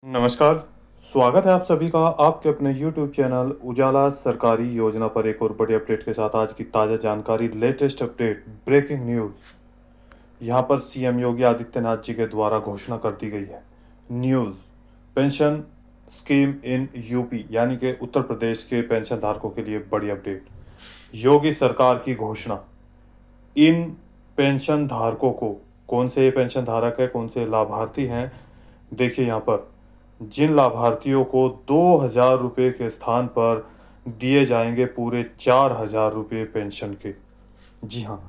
नमस्कार, स्वागत है आप सभी का आपके अपने YouTube चैनल उजाला सरकारी योजना पर एक और बड़े अपडेट के साथ। आज की ताज़ा जानकारी, लेटेस्ट अपडेट, ब्रेकिंग न्यूज़। यहाँ पर सीएम योगी आदित्यनाथ जी के द्वारा घोषणा कर दी गई है। News, pension scheme in UP यानी कि उत्तर प्रदेश के पेंशन धारकों के लिए बड़ी अपडेट। योगी सरकार की घोषणा, इन पेंशन धारकों को, कौन से ये पेंशन धारक है, कौन से लाभार्थी हैं, देखिए यहाँ पर जिन लाभार्थियों को 2,000 रुपये के स्थान पर दिए जाएंगे पूरे 4,000 रुपये पेंशन के। जी हाँ,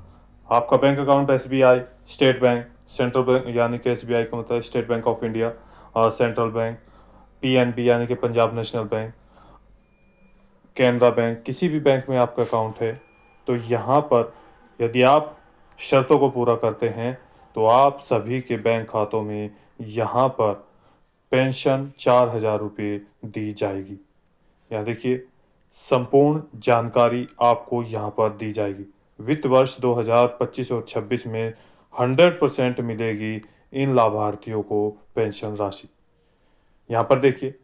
आपका bank account SBI, state bank, central bank यानी कि एसबीआई का मतलब स्टेट बैंक ऑफ इंडिया, और सेंट्रल बैंक, पीएनबी यानी कि Punjab national bank, Canara bank, किसी भी बैंक में आपका अकाउंट है तो यहाँ पर यदि आप शर्तों को पूरा करते हैं तो आप सभी के बैंक खातों में यहाँ पर पेंशन 4,000 रुपये दी जाएगी। यहाँ देखिए, संपूर्ण जानकारी आपको यहाँ पर दी जाएगी। वित्त वर्ष 2025 और 26 में 100% मिलेगी इन लाभार्थियों को पेंशन राशि। यहाँ पर देखिए,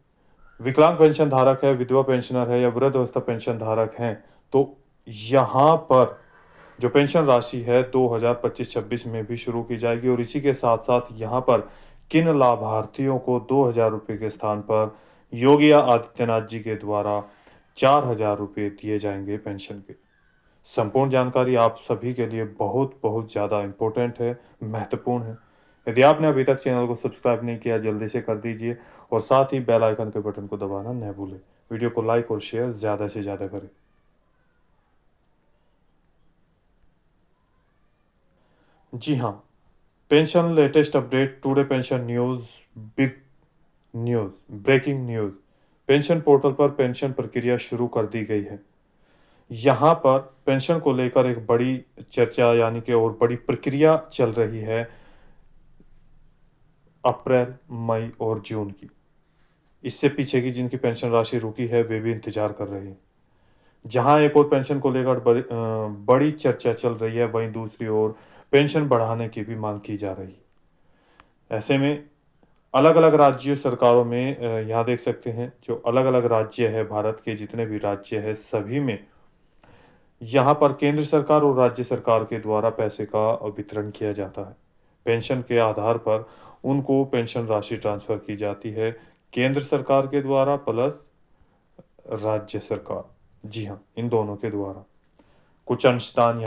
विकलांग पेंशन धारक है, विधवा पेंशनर है या वृद्धावस्था पेंशन धारक हैं तो यहाँ पर जो पेंशन राशि है 2025-26 में भी शुरू की जाएगी। और इसी के साथ साथ यहाँ पर किन लाभार्थियों को 2,000 रुपये के स्थान पर योगी आदित्यनाथ जी के द्वारा 4,000 रुपये दिए जाएंगे पेंशन के। संपूर्ण जानकारी आप सभी के लिए बहुत बहुत ज़्यादा इम्पोर्टेंट है, महत्वपूर्ण है। यदि आपने अभी तक चैनल को सब्सक्राइब नहीं किया, जल्दी से कर दीजिए और साथ ही बेल आइकन के बटन को दबाना न भूलें। वीडियो को लाइक और शेयर ज़्यादा से ज़्यादा करें। जी हाँ, pension latest update, today pension news, big news, breaking news. Pension portal पर पेंशन प्रक्रिया शुरू कर दी गई है। यहाँ पर पेंशन को लेकर एक बड़ी चर्चा यानी कि और बड़ी प्रक्रिया चल रही है अप्रैल, मई और जून की। इससे पीछे की जिनकी पेंशन राशि रुकी है वे भी इंतजार कर रहे हैं। जहां एक और पेंशन को लेकर बड़ी चर्चा चल रही है, वहीं दूसरी ओर पेंशन बढ़ाने की भी मांग की जा रही है। ऐसे में अलग अलग राज्य सरकारों में यहाँ देख सकते हैं, जो अलग अलग राज्य है, भारत के जितने भी राज्य है सभी में यहाँ पर केंद्र सरकार और राज्य सरकार के द्वारा पैसे का वितरण किया जाता है। पेंशन के आधार पर उनको पेंशन राशि ट्रांसफ़र की जाती है, केंद्र सरकार के द्वारा प्लस राज्य सरकार। जी हाँ, इन दोनों के द्वारा कुछ अंशदान।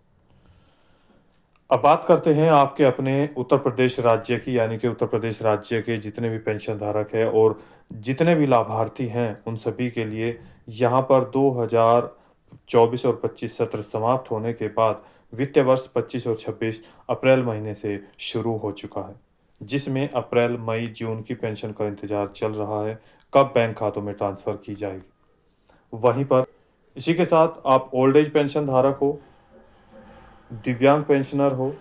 अब बात करते हैं आपके अपने उत्तर प्रदेश राज्य की, यानी कि उत्तर प्रदेश राज्य के जितने भी पेंशन धारक हैं और जितने भी लाभार्थी हैं उन सभी के लिए यहाँ पर 2024 और 25 सत्र समाप्त होने के बाद वित्तीय वर्ष 25 और 26 अप्रैल महीने से शुरू हो चुका है, जिसमें अप्रैल, मई, जून की पेंशन का इंतजार चल रहा है कब बैंक खातों में ट्रांसफ़र की जाएगी। वहीं पर इसी के साथ आप ओल्ड एज पेंशन धारक हो, दिव्यांग पेंशनर हो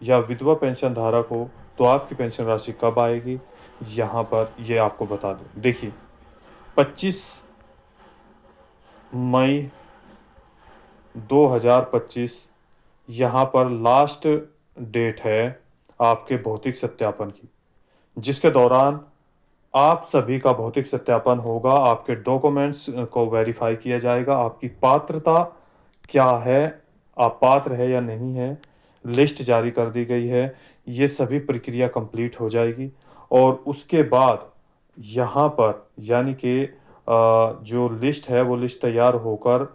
या विधवा पेंशन धारक हो तो आपकी पेंशन राशि कब आएगी, यहाँ पर ये आपको बता दें। देखिए, 25 मई 2025 यहाँ पर लास्ट डेट है आपके भौतिक सत्यापन की, जिसके दौरान आप सभी का भौतिक सत्यापन होगा, आपके डॉक्यूमेंट्स को वेरीफाई किया जाएगा, आपकी पात्रता क्या है, आप पात्र है या नहीं है, लिस्ट जारी कर दी गई है। ये सभी प्रक्रिया कंप्लीट हो जाएगी और उसके बाद यहाँ पर यानी कि जो लिस्ट है वो लिस्ट तैयार होकर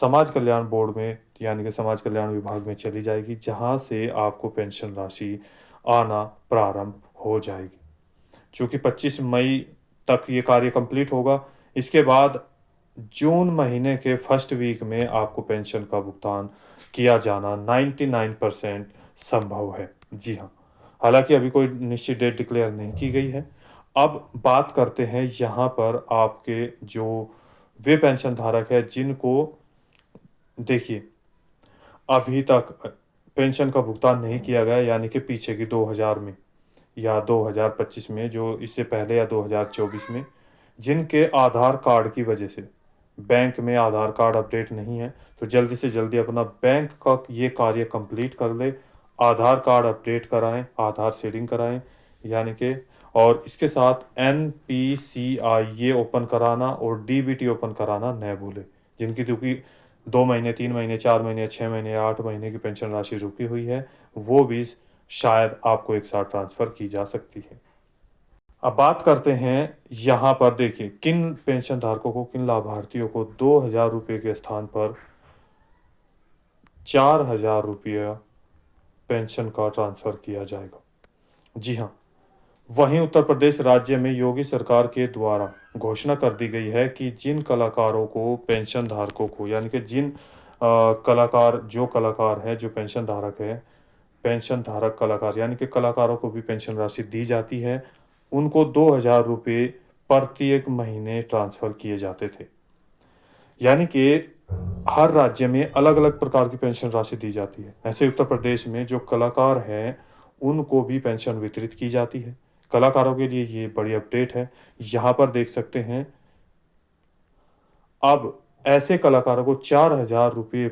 समाज कल्याण बोर्ड में यानी कि समाज कल्याण विभाग में चली जाएगी, जहाँ से आपको पेंशन राशि आना प्रारंभ हो जाएगी। चूँकि 25 मई तक ये कार्य कंप्लीट होगा, इसके बाद जून महीने के फर्स्ट वीक में आपको पेंशन का भुगतान किया जाना 99% संभव है। जी हाँ, हालाँकि अभी कोई निश्चित डेट डिक्लेयर नहीं की गई है। अब बात करते हैं यहाँ पर आपके जो वे पेंशन धारक हैं जिनको देखिए अभी तक पेंशन का भुगतान नहीं किया गया, यानी कि पीछे की 2000 में या 2025 में, जो इससे पहले या 2024 में, जिनके आधार कार्ड की वजह से बैंक में आधार कार्ड अपडेट नहीं है, तो जल्दी से जल्दी अपना बैंक का ये कार्य कंप्लीट कर ले, आधार कार्ड अपडेट कराएं, आधार शेयरिंग कराएं, यानी कि और इसके साथ NPCI ओपन कराना और DBT ओपन कराना न भूलें, जिनकी चूँकि 2 महीने, 3 महीने, 4 महीने, 6 महीने, 8 महीने की पेंशन राशि रुकी हुई है, वो भी शायद आपको एक साथ ट्रांसफ़र की जा सकती है। अब बात करते हैं, यहाँ पर देखिए किन पेंशन धारकों को, किन लाभार्थियों को ₹2000 के स्थान पर ₹4000 पेंशन का ट्रांसफ़र किया जाएगा। जी हाँ, वहीं उत्तर प्रदेश राज्य में योगी सरकार के द्वारा घोषणा कर दी गई है कि जिन कलाकारों को, पेंशन धारकों को, यानी कि जिन कलाकार हैं, जो पेंशन धारक है, पेंशन धारक कलाकार यानी कि कलाकारों को भी पेंशन राशि दी जाती है, उनको ₹2000 प्रत्येक महीने ट्रांसफ़र किए जाते थे। यानी कि हर राज्य में अलग-अलग प्रकार की पेंशन राशि दी जाती है। ऐसे उत्तर प्रदेश में जो कलाकार हैं, उनको भी पेंशन वितरित की जाती है। कलाकारों के लिए ये बड़ी अपडेट है। यहाँ पर देख सकते हैं, अब ऐसे कलाकारों को ₹4000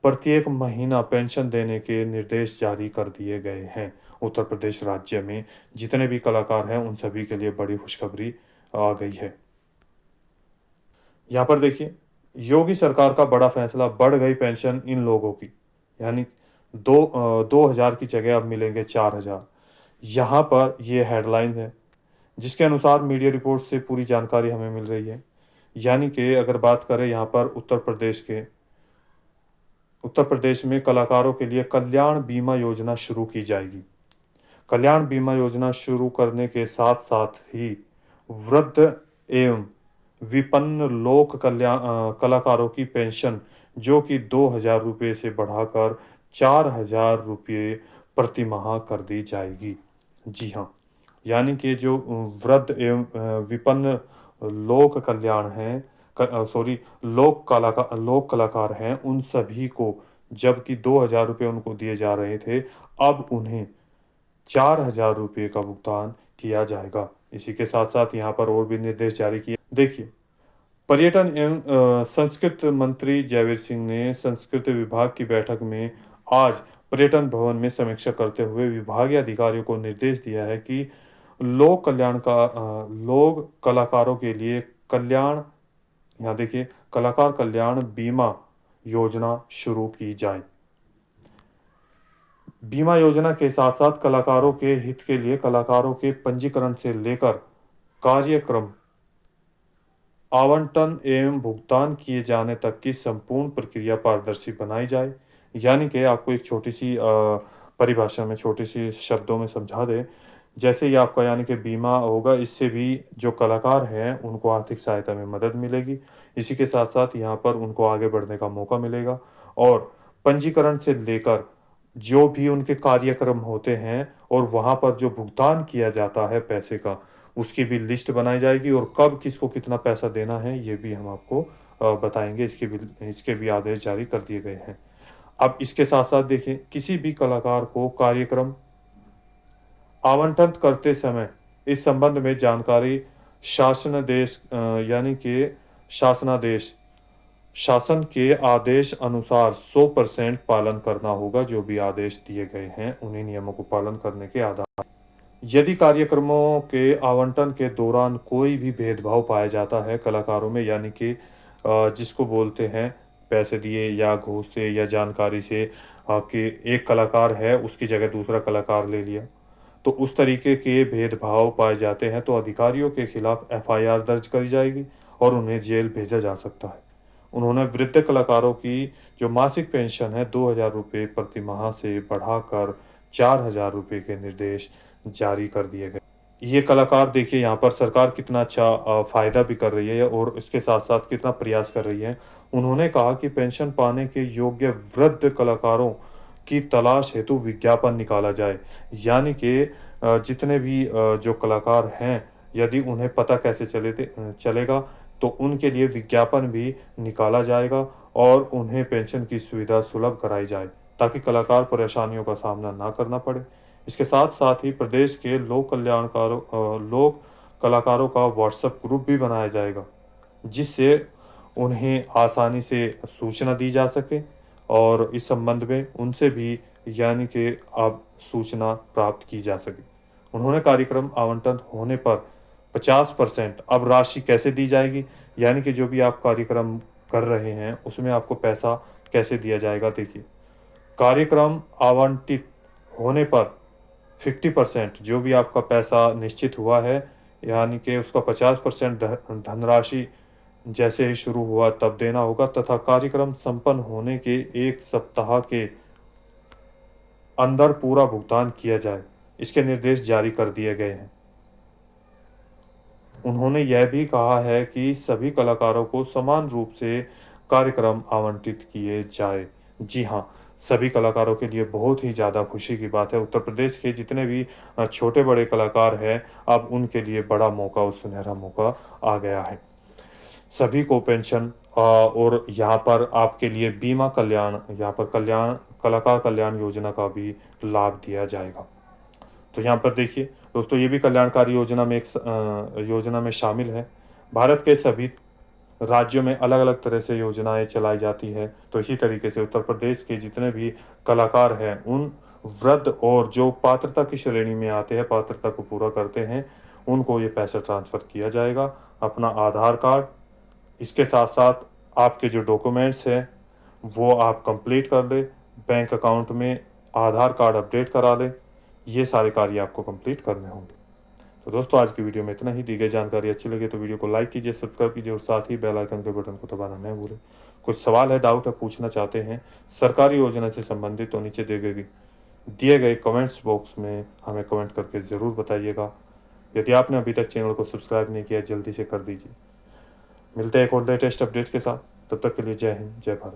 प्रत्येक महीना पेंशन देने के निर्देश जारी कर दिए गए हैं। उत्तर प्रदेश राज्य में जितने भी कलाकार हैं, उन सभी के लिए बड़ी खुशखबरी आ गई है। यहाँ पर देखिए, योगी सरकार का बड़ा फैसला, बढ़ गई पेंशन इन लोगों की, यानी 2000 की जगह अब मिलेंगे 4000। यहाँ पर ये हेडलाइन है, जिसके अनुसार मीडिया रिपोर्ट से पूरी जानकारी हमें मिल रही है। यानी कि अगर बात करें यहाँ पर उत्तर प्रदेश में कलाकारों के लिए कल्याण बीमा योजना शुरू की जाएगी। कल्याण बीमा योजना शुरू करने के साथ-साथ ही वृद्ध एवं विपन्न कलाकारों की पेंशन, जो कि ₹2000 से बढ़ाकर ₹4000 प्रति माह कर दी जाएगी। जी हाँ, यानी कि जो वृद्ध एवं विपन्न लोक कल्याण हैं, लोक कलाकार हैं, उन सभी को, जबकि ₹2000 उनको दिए जा रहे थे, अब उन्हें ₹4000 का भुगतान किया जाएगा। इसी के साथ-साथ यहाँ पर और भी निर्देश जारी किए। देखिए, पर्यटन एवं संस्कृति मंत्री जयवीर सिंह ने संस्कृति विभाग की बैठक में आज पर्यटन भवन में समीक्षा करते हुए विभागीय अधिकारियों को निर्देश दिया है कि लोक कलाकारों के लिए यहाँ देखिए, कलाकार कल्याण बीमा योजना शुरू की जाए। बीमा योजना के साथ-साथ कलाकारों के हित के लिए कलाकारों के पंजीकरण से लेकर कार्यक्रम आवंटन एवं भुगतान किए जाने तक की संपूर्ण प्रक्रिया पारदर्शी बनाई जाए। यानी कि आपको एक छोटी-सी परिभाषा में, छोटी-सी शब्दों में समझा दें, जैसे ही आपका यानी कि बीमा होगा, इससे भी जो कलाकार हैं, उनको आर्थिक सहायता में मदद मिलेगी। इसी के साथ-साथ यहाँ पर उनको आगे बढ़ने का मौका मिलेगा और पंजीकरण से लेकर जो भी उनके कार्यक्रम होते हैं और वहाँ पर जो भुगतान किया जाता है पैसे का, उसकी भी लिस्ट बनाई जाएगी और कब किसको कितना पैसा देना है, ये भी हम आपको बताएँगे। इसके भी आदेश जारी कर दिए गए हैं। अब इसके साथ-साथ देखिए, किसी भी कलाकार को कार्यक्रम आवंटन करते समय इस संबंध में जानकारी यानी कि शासनादेश शासन के आदेश अनुसार 100% पालन करना होगा। जो भी आदेश दिए गए हैं, उन्हीं नियमों को पालन करने के आधार, यदि कार्यक्रमों के आवंटन के दौरान कोई भी भेदभाव पाया जाता है कलाकारों में, यानी कि जिसको बोलते हैं पैसे दिए या घूस से या जानकारी से, कि एक कलाकार है, उसकी जगह दूसरा कलाकार ले लिया, तो उस तरीके के भेदभाव पाए जाते हैं, तो अधिकारियों के खिलाफ FIR दर्ज करी जाएगी और उन्हें जेल भेजा जा सकता है। उन्होंने वृद्ध कलाकारों की जो मासिक पेंशन है, ₹2000 प्रति माह से बढ़ाकर ₹4000 के निर्देश जारी कर दिए गए। ये कलाकार देखिए, यहाँ पर सरकार कितना अच्छा फ़ायदा भी कर रही है और इसके साथ-साथ कितना प्रयास कर रही है। उन्होंने कहा कि पेंशन पाने के योग्य वृद्ध कलाकारों की तलाश हेतु विज्ञापन निकाला जाए। यानी कि जितने भी जो कलाकार हैं, यदि उन्हें पता कैसे चलेगा, तो उनके लिए विज्ञापन भी निकाला जाएगा और उन्हें पेंशन की सुविधा सुलभ कराई जाए, ताकि कलाकार परेशानियों का सामना ना करना पड़े। इसके साथ-साथ ही प्रदेश के लोक कलाकारों का व्हाट्सएप ग्रुप भी बनाया जाएगा, जिससे उन्हें आसानी से सूचना दी जा सके और इस संबंध में उनसे भी, यानी कि अब सूचना प्राप्त की जा सके। उन्होंने कार्यक्रम आवंटन होने पर 50% अब राशि कैसे दी जाएगी, यानी कि जो भी आप कार्यक्रम कर रहे हैं उसमें आपको पैसा कैसे दिया जाएगा। देखिए, कार्यक्रम आवंटित होने पर 50% जो भी आपका पैसा निश्चित हुआ है, यानी कि उसका 50% धनराशि जैसे ही शुरू हुआ तब देना होगा, तथा कार्यक्रम संपन्न होने के 1 सप्ताह के अंदर पूरा भुगतान किया जाए, इसके निर्देश जारी कर दिए गए हैं। उन्होंने यह भी कहा है कि सभी कलाकारों को समान रूप से कार्यक्रम आवंटित किए जाए। जी हाँ, सभी कलाकारों के लिए बहुत ही ज़्यादा खुशी की बात है। उत्तर प्रदेश के जितने भी छोटे-बड़े कलाकार हैं, अब उनके लिए बड़ा मौका और सुनहरा मौका आ गया है। सभी को पेंशन और यहाँ पर आपके लिए बीमा कल्याण, यहाँ पर कलाकार कल्याण योजना का भी लाभ दिया जाएगा। तो यहाँ पर देखिए दोस्तों, ये भी कल्याणकारी योजना में योजना में शामिल है। भारत के सभी राज्यों में अलग-अलग तरह से योजनाएँ चलाई जाती हैं, तो इसी तरीके से उत्तर प्रदेश के जितने भी कलाकार हैं, उन वृद्ध और जो पात्रता की श्रेणी में आते हैं, पात्रता को पूरा करते हैं, उनको ये पैसा ट्रांसफ़र किया जाएगा। अपना आधार कार्ड, इसके साथ-साथ आपके जो डॉक्यूमेंट्स हैं, वो आप कंप्लीट कर लें। बैंक अकाउंट में आधार कार्ड अपडेट करा लें। ये सारे कार्य आपको कंप्लीट करने होंगे। तो दोस्तों, आज की वीडियो में इतना ही। दी गई जानकारी अच्छी लगे तो वीडियो को लाइक कीजिए, सब्सक्राइब कीजिए और साथ ही बेल आइकन के बटन को दबाना न भूलें। कुछ सवाल है, डाउट है, पूछना चाहते हैं सरकारी योजना से संबंधित, तो नीचे दिए गए कमेंट्स बॉक्स में हमें कमेंट करके ज़रूर बताइएगा। यदि आपने अभी तक चैनल को सब्सक्राइब नहीं किया, जल्दी से कर दीजिए। मिलते हैं एक और लेटेस्ट अपडेट के साथ। तब तक के लिए जय हिंद, जय भारत।